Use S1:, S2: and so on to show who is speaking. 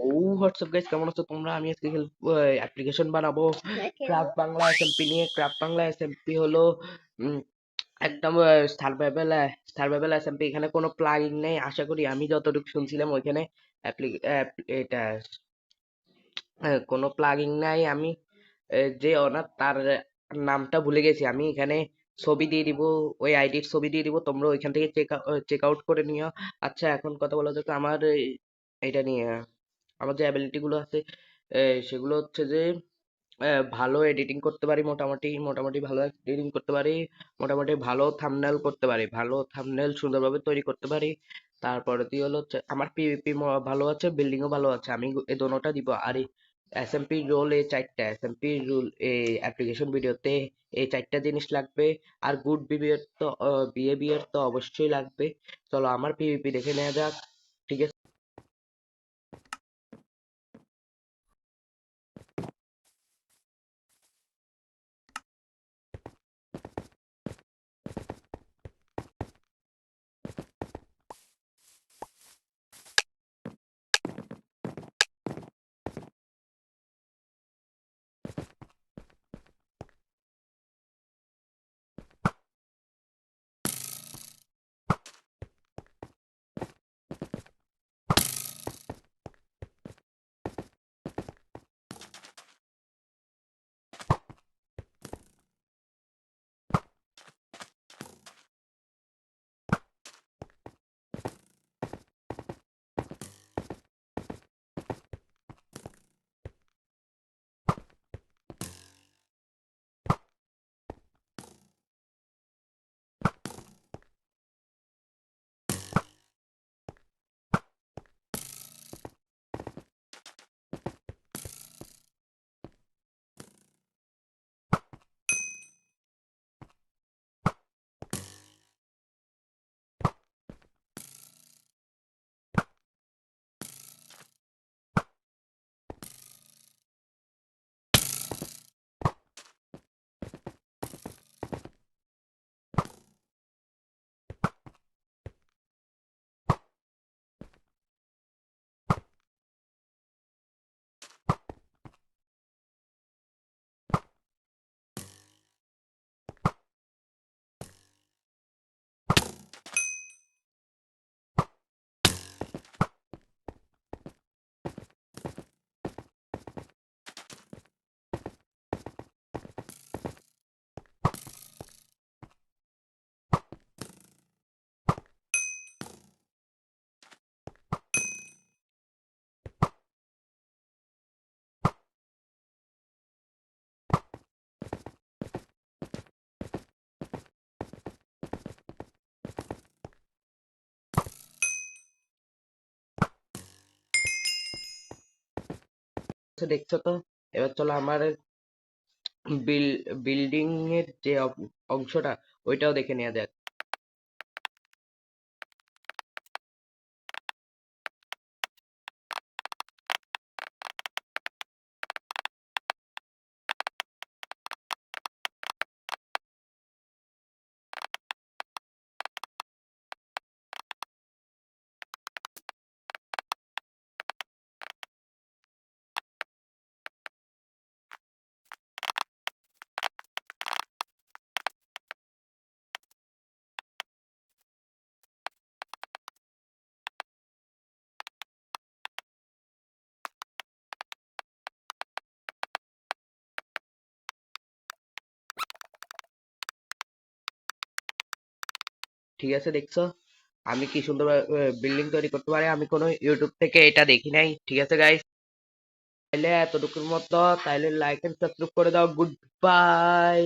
S1: WhatsApp guys, কেমন আছো তোমরা? আমি আজকে অ্যাপ্লিকেশন বানাবো ক্রাফট বাংলা এসএমপি নিয়ে। ক্রাফট বাংলা এসএমপি হলো উম, একদম সার্ভাইভাল এসএমপি। এখানে কোনো প্লাগইন নেই আশা করি, আমি যতটুকু শুনছিলাম ওইখানে এটা কোনো প্লাগইন নাই। আমি যে অনার তার নামটা ভুলে গেছি। আমি এখানে ছবি দিয়ে দিব, ওই আইডির ছবি দিয়ে দিব, তোমরা ওইখান থেকে চেক আউট করে নিও। আচ্ছা, এখন কথা বলা যাক আমার এটা নিয়ে। আমার যে অ্যাবিলিটি গুলো আছে সেগুলো হচ্ছে যে ভালো এডিটিং করতে পারি, মোটামুটি মোটামুটি ভালো এডিটিং করতে পারি, মোটামুটি ভালো থাম্বনেল করতে পারি, ভালো থাম্বনেল সুন্দরভাবে তৈরি করতে পারি। তারপরে দিয়ে হলো হচ্ছে আমার পিভিপি ভালো আছে, বিল্ডিংও ভালো আছে। আমি এই দোনোটা দিব। আর এসএমপি রোল এই চারটা, এসএমপি রুল এই অ্যাপ্লিকেশন ভিডিওতে এই চারটা জিনিস লাগবে। আর গুড বিহেভিয়ার তো অবশ্যই লাগবে। চলো আমার পিভিপি দেখে নেওয়া যাক। ঠিক আছে, দেখছো তো? এবার চলো আমার বিল্ডিং এর যে অংশটা ওইটাও দেখে নেওয়া যাক। ঠিক আছে, দেখছো আমি কি সুন্দর বিল্ডিং তৈরি করতে পারি? আমি কোনো ইউটিউব থেকে এটা দেখি নাই। ঠিক আছে গাইস, তাইলে এতটুকুর মতো, তাইলে লাইক এন্ড সাবস্ক্রাইব করে দাও। Good bye.